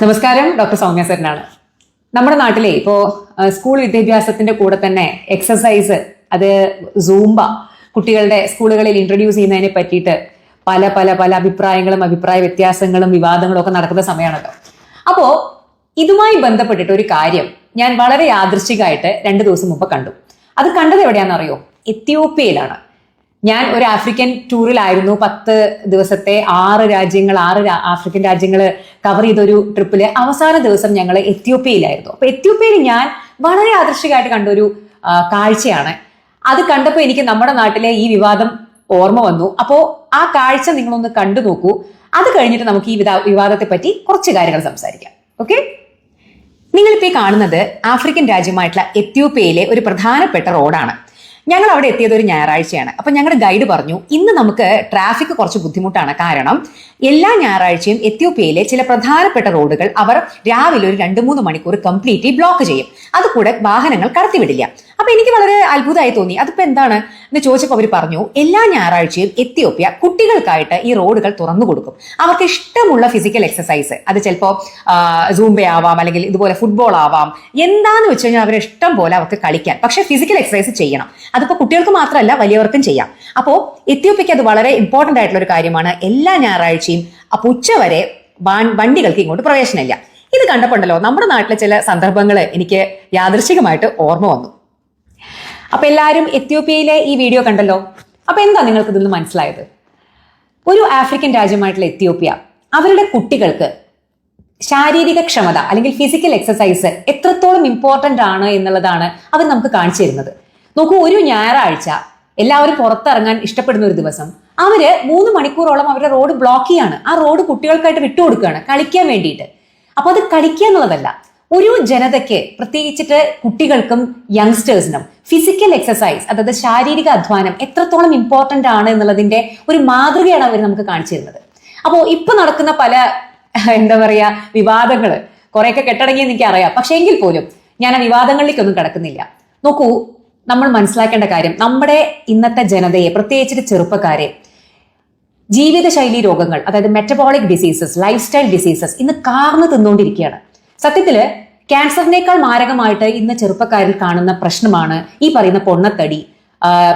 നമസ്കാരം, ഡോക്ടർ സൗമ്യ സരനാണ്. നമ്മുടെ നാട്ടിലെ ഇപ്പോൾ സ്കൂൾ വിദ്യാഭ്യാസത്തിന്റെ കൂടെ തന്നെ എക്സസൈസ്, അത് സൂംബ കുട്ടികളുടെ സ്കൂളുകളിൽ ഇൻട്രൊഡ്യൂസ് ചെയ്യുന്നതിനെ പറ്റിയിട്ട് പല പല പല അഭിപ്രായങ്ങളും അഭിപ്രായ വ്യത്യാസങ്ങളും വിവാദങ്ങളും ഒക്കെ നടക്കുന്ന സമയമാണല്ലോ. അപ്പോ ഇതുമായി ബന്ധപ്പെട്ടിട്ട് ഒരു കാര്യം ഞാൻ വളരെ യാദൃശ്ചികമായിട്ട് 2 ദിവസം മുമ്പ് കണ്ടു. അത് കണ്ടത് എവിടെയാണെന്നറിയോ? എത്യോപ്യയിലാണ്. ഞാൻ ഒരു ആഫ്രിക്കൻ ടൂറിലായിരുന്നു. 10 ദിവസത്തെ 6 ആഫ്രിക്കൻ രാജ്യങ്ങൾ കവർ ചെയ്തൊരു ട്രിപ്പില് അവസാന ദിവസം ഞങ്ങൾ എത്യോപ്യയിലായിരുന്നു. അപ്പൊ എത്യോപ്യയിൽ ഞാൻ വളരെ ആദർശികമായിട്ട് കണ്ടൊരു കാഴ്ചയാണ്. അത് കണ്ടപ്പോൾ എനിക്ക് നമ്മുടെ നാട്ടിലെ ഈ വിവാദം ഓർമ്മ വന്നു. അപ്പോ ആ കാഴ്ച നിങ്ങളൊന്ന് കണ്ടു നോക്കൂ. അത് കഴിഞ്ഞിട്ട് നമുക്ക് ഈ വിവാദത്തെ പറ്റി കുറച്ച് കാര്യങ്ങൾ സംസാരിക്കാം. ഓക്കെ, നിങ്ങളിപ്പോ ഈ കാണുന്നത് ആഫ്രിക്കൻ രാജ്യമായിട്ടുള്ള എത്യോപ്യയിലെ ഒരു പ്രധാനപ്പെട്ട റോഡാണ്. ഞങ്ങൾ അവിടെ എത്തിയത് ഒരു ഞായറാഴ്ചയാണ്. അപ്പൊ ഞങ്ങളുടെ ഗൈഡ് പറഞ്ഞു, ഇന്ന് നമുക്ക് ട്രാഫിക് കുറച്ച് ബുദ്ധിമുട്ടാണ്. കാരണം എല്ലാ ഞായറാഴ്ചയും എത്യോപ്യയിലെ ചില പ്രധാനപ്പെട്ട റോഡുകൾ അവർ രാവിലെ ഒരു 2-3 മണിക്കൂർ കംപ്ലീറ്റ്ലി ബ്ലോക്ക് ചെയ്യും. അതുകൂടെ വാഹനങ്ങൾ കടത്തിവിടില്ല. അപ്പൊ എനിക്ക് വളരെ അത്ഭുതമായി തോന്നി. അതിപ്പോ എന്താണ് എന്ന് ചോദിച്ചപ്പോൾ അവർ പറഞ്ഞു, എല്ലാ ഞായറാഴ്ചയും എത്യോപ്യ കുട്ടികൾക്കായിട്ട് ഈ റോഡുകൾ തുറന്നു കൊടുക്കും. അവർക്ക് ഇഷ്ടമുള്ള ഫിസിക്കൽ എക്സസൈസ്, അത് ചിലപ്പോൾ സൂംബ ആവാം, അല്ലെങ്കിൽ ഇതുപോലെ ഫുട്ബോൾ ആവാം, എന്താന്ന് വെച്ച് കഴിഞ്ഞാൽ അവരെ ഇഷ്ടം പോലെ അവർക്ക് കളിക്കാൻ, പക്ഷെ ഫിസിക്കൽ എക്സസൈസ് ചെയ്യണം. അതിപ്പോ കുട്ടികൾക്ക് മാത്രമല്ല, വലിയവർക്കും ചെയ്യാം. അപ്പോ എത്യോപ്യക്ക് അത് വളരെ ഇമ്പോർട്ടന്റ് ആയിട്ടുള്ള ഒരു കാര്യമാണ്. എല്ലാ ഞായറാഴ്ചയും അപ്പൊ ഉച്ചവരെ വണ്ടികൾക്ക് ഇങ്ങോട്ട് പ്രവേശനമില്ല. ഇത് കണ്ടപ്പോണ്ടല്ലോ നമ്മുടെ നാട്ടിലെ ചില സന്ദർഭങ്ങൾ എനിക്ക് യാദൃശ്ചികമായിട്ട് ഓർമ്മ വന്നു. അപ്പൊ എല്ലാവരും എത്യോപ്യയിലെ ഈ വീഡിയോ കണ്ടല്ലോ. അപ്പൊ എന്താ നിങ്ങൾക്ക് ഇതിൽ നിന്ന് മനസ്സിലായത്? ഒരു ആഫ്രിക്കൻ രാജ്യമായിട്ടുള്ള എത്യോപ്യ അവരുടെ കുട്ടികൾക്ക് ശാരീരിക ക്ഷമത അല്ലെങ്കിൽ ഫിസിക്കൽ എക്സസൈസ് എത്രത്തോളം ഇമ്പോർട്ടന്റ് ആണ് എന്നുള്ളതാണ് അവർ നമുക്ക് കാണിച്ചു തരുന്നത്. നോക്കൂ, ഒരു ഞായറാഴ്ച എല്ലാവരും പുറത്തിറങ്ങാൻ ഇഷ്ടപ്പെടുന്ന ഒരു ദിവസം അവര് 3 മണിക്കൂറോളം അവരുടെ റോഡ് ബ്ലോക്ക് ചെയ്യാണ്. ആ റോഡ് കുട്ടികൾക്കായിട്ട് വിട്ടുകൊടുക്കുകയാണ് കളിക്കാൻ വേണ്ടിയിട്ട്. അപ്പൊ അത് കളിക്കുക എന്നുള്ളതല്ല, ഒരു ജനതയ്ക്ക്, പ്രത്യേകിച്ചിട്ട് കുട്ടികൾക്കും യങ്സ്റ്റേഴ്സിനും ഫിസിക്കൽ എക്സസൈസ്, അതായത് ശാരീരിക അധ്വാനം എത്രത്തോളം ഇമ്പോർട്ടന്റ് ആണ് എന്നുള്ളതിന്റെ ഒരു മാതൃകയാണ് അവർ നമുക്ക് കാണിച്ചു തരുന്നത്. അപ്പോൾ ഇപ്പൊ നടക്കുന്ന പല വിവാദങ്ങള് കുറെയൊക്കെ കെട്ടടങ്ങിയെന്ന് എനിക്കറിയാം. പക്ഷെ എങ്കിൽ പോലും ഞാൻ ആ വിവാദങ്ങളിലേക്കൊന്നും കിടക്കുന്നില്ല. നോക്കൂ, നമ്മൾ മനസ്സിലാക്കേണ്ട കാര്യം, നമ്മുടെ ഇന്നത്തെ ജനതയെ, പ്രത്യേകിച്ചിട്ട് ചെറുപ്പക്കാരെ, ജീവിതശൈലി രോഗങ്ങൾ, അതായത് metabolic diseases, life style diseases ഇന്ന് കാർന്ന് തിന്നുകൊണ്ടിരിക്കുകയാണ്. സത്യത്തില് ക്യാൻസറിനേക്കാൾ മാരകമായിട്ട് ഇന്ന് ചെറുപ്പക്കാരിൽ കാണുന്ന പ്രശ്നമാണ് ഈ പറയുന്ന പൊണ്ണത്തടി,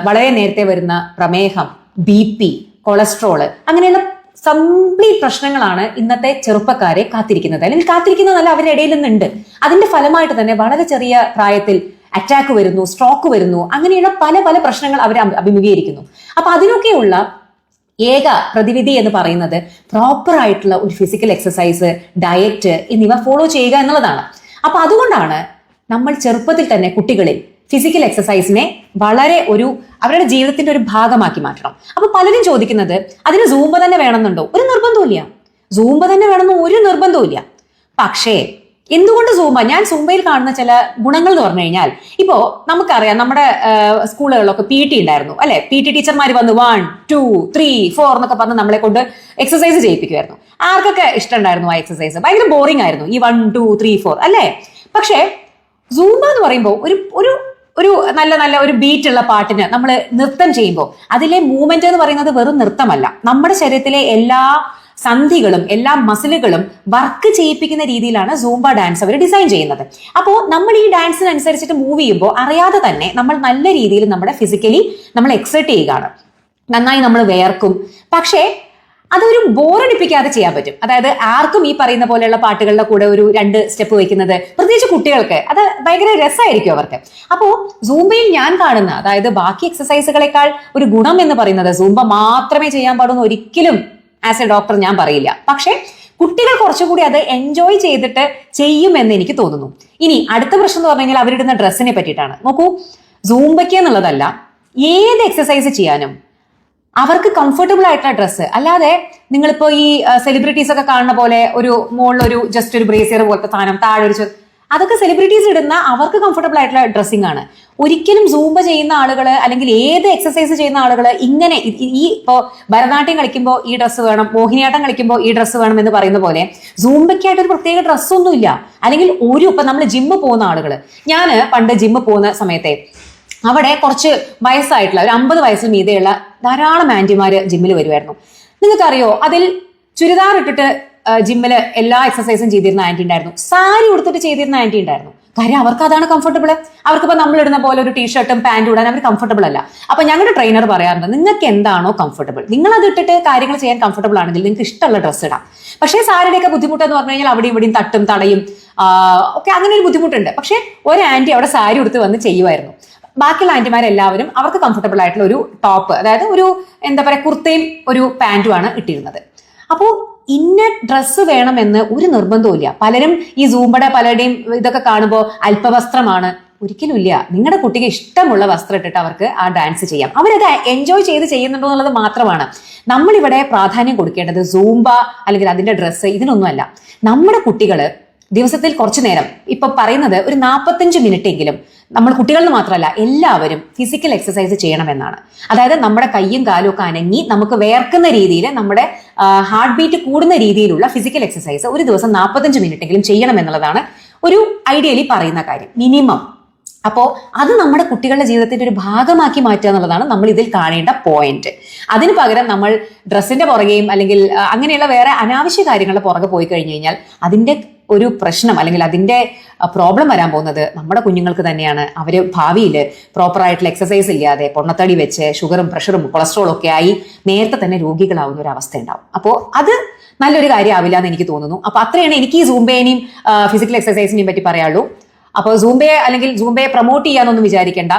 വളരെ നേരത്തെ വരുന്ന പ്രമേഹം, BP, കൊളസ്ട്രോള്, അങ്ങനെയുള്ള കംപ്ലീറ്റ് പ്രശ്നങ്ങളാണ് ഇന്നത്തെ ചെറുപ്പക്കാരെ കാത്തിരിക്കുന്നത്. അല്ലെങ്കിൽ കാത്തിരിക്കുന്നതല്ല, അവരുടെ ഇടയിൽ നിന്നുണ്ട്. അതിന്റെ ഫലമായിട്ട് തന്നെ വളരെ ചെറിയ പ്രായത്തിൽ അറ്റാക്ക് വരുന്നു, സ്ട്രോക്ക് വരുന്നു, അങ്ങനെയുള്ള പല പല പ്രശ്നങ്ങൾ അവർ അഭിമുഖീകരിക്കുന്നു. അപ്പൊ അതിനൊക്കെയുള്ള ഏക പ്രതിവിധി എന്ന് പറയുന്നത് പ്രോപ്പർ ആയിട്ടുള്ള ഒരു ഫിസിക്കൽ എക്സസൈസ്, ഡയറ്റ് എന്നിവ ഫോളോ ചെയ്യുക എന്നുള്ളതാണ്. അപ്പൊ അതുകൊണ്ടാണ് നമ്മൾ ചെറുപ്പത്തിൽ തന്നെ കുട്ടികളിൽ ഫിസിക്കൽ എക്സസൈസിനെ വളരെ അവരുടെ ജീവിതത്തിന്റെ ഒരു ഭാഗമാക്കി മാറ്റണം. അപ്പൊ പലരും ചോദിക്കുന്നത്, അതിന് സൂംബ തന്നെ വേണമെന്നുണ്ടോ? ഒരു നിർബന്ധമില്ല. സൂംബ തന്നെ വേണമെന്ന് ഒരു നിർബന്ധമില്ല. പക്ഷേ എന്തുകൊണ്ട് സൂംബ? ഞാൻ സൂംബയിൽ കാണുന്ന ചില ഗുണങ്ങൾ എന്ന് പറഞ്ഞു കഴിഞ്ഞാൽ, ഇപ്പോ നമുക്കറിയാം, നമ്മുടെ സ്കൂളുകളിലൊക്കെ PT ഉണ്ടായിരുന്നു അല്ലെ. PT ടീച്ചർമാർ വന്ന് 1, 2, 3, 4 എന്നൊക്കെ പറഞ്ഞ് നമ്മളെ കൊണ്ട് എക്സസൈസ് ചെയ്യിപ്പിക്കുമായിരുന്നു. ആർക്കൊക്കെ ഇഷ്ടമുണ്ടായിരുന്നു ആ എക്സസൈസ്? ഭയങ്കര ബോറിംഗ് ആയിരുന്നു ഈ 1, 2, 3, 4 അല്ലേ. പക്ഷേ സൂംബ എന്ന് പറയുമ്പോൾ ഒരു നല്ല ഒരു ബീറ്റുള്ള പാട്ടിന് നമ്മൾ നൃത്തം ചെയ്യുമ്പോൾ അതിലെ മൂവ്മെന്റ് എന്ന് പറയുന്നത് വെറും നൃത്തമല്ല, നമ്മുടെ ശരീരത്തിലെ എല്ലാ സന്ധികളും എല്ലാ മസിലുകളും വർക്ക് ചെയ്യിപ്പിക്കുന്ന രീതിയിലാണ് സൂംബ ഡാൻസ് അവർ ഡിസൈൻ ചെയ്യുന്നത്. അപ്പോൾ നമ്മൾ ഈ ഡാൻസിനനുസരിച്ചിട്ട് മൂവ് ചെയ്യുമ്പോൾ അറിയാതെ തന്നെ നമ്മൾ നല്ല രീതിയിൽ നമ്മുടെ ഫിസിക്കലി നമ്മൾ എക്സർട്ട് ചെയ്യുകയാണ്. നന്നായി നമ്മൾ വേർക്കും. പക്ഷേ അതൊരു ബോറടിപ്പിക്കാതെ ചെയ്യാൻ പറ്റും. അതായത് ആർക്കും ഈ പറയുന്ന പോലെയുള്ള പാട്ടുകളുടെ കൂടെ ഒരു 2 സ്റ്റെപ്പ് വെക്കുന്നത്, പ്രത്യേകിച്ച് കുട്ടികൾക്ക് അത് ഭയങ്കര രസമായിരിക്കും അവർക്ക്. അപ്പോ സൂംബയിൽ ഞാൻ കാണുന്ന, അതായത് ബാക്കി എക്സസൈസുകളെക്കാൾ ഒരു ഗുണം എന്ന് പറയുന്നത്, സൂംബ മാത്രമേ ചെയ്യാൻ പാടുന്ന ഒരിക്കലും ആസ് എ ഡോക്ടർ ഞാൻ പറയില്ല. പക്ഷെ കുട്ടികൾ കുറച്ചുകൂടി അത് എൻജോയ് ചെയ്തിട്ട് ചെയ്യുമെന്ന് എനിക്ക് തോന്നുന്നു. ഇനി അടുത്ത പ്രശ്നം എന്ന് പറഞ്ഞു കഴിഞ്ഞാൽ അവരിടുന്ന ഡ്രസ്സിനെ പറ്റിയിട്ടാണ്. നോക്കൂ, സൂംബയ്ക്ക് എന്നുള്ളതല്ല, ഏത് എക്സസൈസ് ചെയ്യാനും അവർക്ക് കംഫർട്ടബിൾ ആയിട്ടുള്ള ഡ്രസ്സ്, അല്ലാതെ നിങ്ങളിപ്പോ ഈ സെലിബ്രിറ്റീസ് ഒക്കെ കാണുന്ന പോലെ ഒരു മുകളിലൊരു ജസ്റ്റ് ഒരു ബ്രേസിയർ പോലത്തെ സാധനം, താഴെ ഒരു, അതൊക്കെ സെലിബ്രിറ്റീസ് ഇടുന്ന അവർക്ക് കംഫർട്ടബിൾ ആയിട്ടുള്ള ഡ്രസ്സിംഗ് ആണ്. ഒരിക്കലും സൂംബ ചെയ്യുന്ന ആളുകള്, അല്ലെങ്കിൽ ഏത് എക്സസൈസ് ചെയ്യുന്ന ആളുകള് ഇങ്ങനെ ഈ ഇപ്പോ ഭരതനാട്യം കളിക്കുമ്പോൾ ഈ ഡ്രസ്സ് വേണം, മോഹിനിയാട്ടം കളിക്കുമ്പോൾ ഈ ഡ്രസ്സ് വേണം എന്ന് പറയുന്ന പോലെ സൂംബയ്ക്കായിട്ട് ഒരു പ്രത്യേക ഡ്രസ്സൊന്നുമില്ല. അല്ലെങ്കിൽ ഇപ്പൊ നമ്മൾ ജിമ്മ് പോകുന്ന ആളുകള്, ഞാൻ പണ്ട് ജിമ്മ് പോകുന്ന സമയത്തെ അവിടെ കുറച്ച് വയസ്സായിട്ടുള്ള ഒരു 50 വയസ്സിൽ മീതെയുള്ള ധാരാളം ആന്റിമാര് ജിമ്മിൽ വരുമായിരുന്നു. നിങ്ങൾക്കറിയോ, അതിൽ ചുരിദാർ ഇട്ടിട്ട് ജിമ്മില് എല്ലാ എക്സസൈസും ചെയ്തിരുന്ന ആന്റി ഉണ്ടായിരുന്നു, സാരി ഉടുത്തിട്ട് ചെയ്തിരുന്ന ആന്റി ഉണ്ടായിരുന്നു. കാര്യം അവർക്ക് അതാണ് കംഫർട്ടബിൾ. അവർക്കിപ്പോ നമ്മൾ ഇടുന്ന പോലെ ഒരു ടീഷർട്ടും പാന്റും ഇടാൻ അവർ കംഫർട്ടബിൾ അല്ല. അപ്പൊ ഞങ്ങളുടെ ട്രെയിനർ പറയാറുണ്ട്, നിങ്ങൾക്ക് എന്താണോ കംഫർട്ടബിൾ, നിങ്ങൾ അത് ഇട്ടിട്ട് കാര്യങ്ങൾ ചെയ്യാൻ കംഫർട്ടബിൾ ആണെങ്കിൽ നിങ്ങൾക്ക് ഇഷ്ടമുള്ള ഡ്രസ്സ് ഇടാം. പക്ഷേ സാരിയുടെയൊക്കെ ബുദ്ധിമുട്ടെന്ന് പറഞ്ഞു കഴിഞ്ഞാൽ അവിടെ ഇവിടെയും തട്ടും തടയും ഒക്കെ അങ്ങനെ ഒരു ബുദ്ധിമുട്ടുണ്ട്. പക്ഷെ ഒരു ആന്റി അവിടെ സാരി ഉടുത്ത് വന്ന് ചെയ്യുമായിരുന്നു. ബാക്കിയുള്ള ആന്റിമാരെല്ലാവരും അവർക്ക് കംഫർട്ടബിൾ ആയിട്ടുള്ള ഒരു ടോപ്പ്, അതായത് ഒരു എന്താ പറയുക കുർത്തയും ഒരു പാന്റുമാണ് ഇട്ടിരുന്നത്. അപ്പോൾ ഇന്ന ഡ്രസ്സ് വേണമെന്ന് ഒരു നിർബന്ധവും. പലരും ഈ സൂംബയുടെ പലരുടെയും ഇതൊക്കെ കാണുമ്പോൾ അല്പവസ്ത്രമാണ്. ഒരിക്കലും ഇല്ല. നിങ്ങളുടെ കുട്ടിക്ക് ഇഷ്ടമുള്ള വസ്ത്രം ഇട്ടിട്ട് അവർക്ക് ആ ഡാൻസ് ചെയ്യാം. അവരത് എൻജോയ് ചെയ്ത് ചെയ്യുന്നുണ്ടോ എന്നുള്ളത് മാത്രമാണ്. നമ്മളിവിടെ പ്രാധാന്യം കൊടുക്കേണ്ടത് സൂംബ അല്ലെങ്കിൽ അതിന്റെ ഡ്രസ്സ് ഇതിനൊന്നുമല്ല. നമ്മുടെ കുട്ടികള് ദിവസത്തിൽ കുറച്ചു നേരം, ഇപ്പൊ പറയുന്നത് ഒരു 45 മിനിറ്റ് എങ്കിലും നമ്മൾ കുട്ടികളിൽ മാത്രമല്ല എല്ലാവരും ഫിസിക്കൽ എക്സസൈസ് ചെയ്യണമെന്നാണ്. അതായത് നമ്മുടെ കയ്യും കാലും ഒക്കെ അനങ്ങി നമുക്ക് വേർക്കുന്ന രീതിയിൽ, നമ്മുടെ ഹാർട്ട് ബീറ്റ് കൂടുന്ന രീതിയിലുള്ള ഫിസിക്കൽ എക്സസൈസ് ഒരു ദിവസം 45 മിനിറ്റ് എങ്കിലും ചെയ്യണം എന്നുള്ളതാണ് ഒരു ഐഡിയലി പറയുന്ന കാര്യം, മിനിമം. അപ്പോൾ അത് നമ്മുടെ കുട്ടികളുടെ ജീവിതത്തിന്റെ ഒരു ഭാഗമാക്കി മാറ്റുക എന്നുള്ളതാണ് നമ്മൾ ഇതിൽ കാണേണ്ട പോയിന്റ്. അതിന് പകരം നമ്മൾ ഡ്രസ്സിന്റെ പുറകെയും അല്ലെങ്കിൽ അങ്ങനെയുള്ള വേറെ അനാവശ്യ കാര്യങ്ങളുടെ പുറകെ പോയി കഴിഞ്ഞു കഴിഞ്ഞാൽ അതിന്റെ ഒരു പ്രശ്നം അല്ലെങ്കിൽ അതിന്റെ പ്രോബ്ലം വരാൻ പോകുന്നത് നമ്മുടെ കുഞ്ഞുങ്ങൾക്ക് തന്നെയാണ്. അവര് ഭാവിയിൽ പ്രോപ്പർ ആയിട്ടുള്ള എക്സസൈസ് ഇല്ലാതെ പൊണ്ണത്തടി വെച്ച് ഷുഗറും പ്രഷറും കൊളസ്ട്രോളും ഒക്കെ ആയി നേരത്തെ തന്നെ രോഗികളാവുന്ന ഒരു അവസ്ഥ ഉണ്ടാവും. അപ്പോൾ അത് നല്ലൊരു കാര്യമാവില്ല എന്ന് എനിക്ക് തോന്നുന്നു. അപ്പൊ അത്രയാണ് എനിക്ക് ഈ സൂംബേനെയും ഫിസിക്കൽ എക്സസൈസിനെയും പറ്റി പറയാനുള്ളൂ. അപ്പോൾ സൂംബയെ പ്രൊമോട്ട് ചെയ്യാനൊന്നും വിചാരിക്കേണ്ട.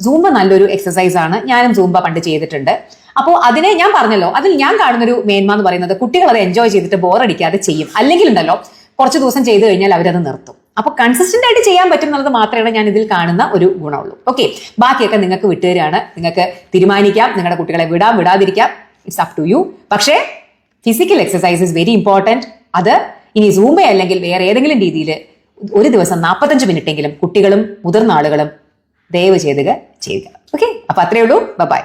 സൂംബ നല്ലൊരു എക്സസൈസ് ആണ്. ഞാനും സൂംബ പണ്ട് ചെയ്തിട്ടുണ്ട്. അപ്പോൾ അതിനെ ഞാൻ പറഞ്ഞല്ലോ, അതിൽ ഞാൻ കാണുന്നൊരു മേന്മ എന്ന് പറയുന്നത് കുട്ടികൾ അത് എൻജോയ് ചെയ്തിട്ട് ബോറടിക്കാതെ ചെയ്യും. അല്ലെങ്കിൽ ഉണ്ടല്ലോ കുറച്ച് ദിവസം ചെയ്തു കഴിഞ്ഞാൽ അവരത് നിർത്തും. അപ്പോൾ കൺസിസ്റ്റന്റ് ആയിട്ട് ചെയ്യാൻ പറ്റും എന്നുള്ളത് മാത്രമേ ഞാൻ ഇതിൽ കാണുന്ന ഒരു ഗുണമുള്ളൂ. ഓക്കെ, ബാക്കിയൊക്കെ നിങ്ങൾക്ക് വിട്ടുതരാണ്. നിങ്ങൾക്ക് തീരുമാനിക്കാം നിങ്ങളുടെ കുട്ടികളെ വിടാതിരിക്കാം. It's up to you. പക്ഷേ physical exercise is very important. അത് ഇനി സൂംബ അല്ലെങ്കിൽ വേറെ ഏതെങ്കിലും രീതിയിൽ ഒരു ദിവസം 45 മിനിറ്റ് എങ്കിലും കുട്ടികളും മുതിർന്ന ആളുകളും ദയവ് ചെയ്യുക. ഓക്കെ, അപ്പൊ അത്രയേ ഉള്ളൂ. ബൈ.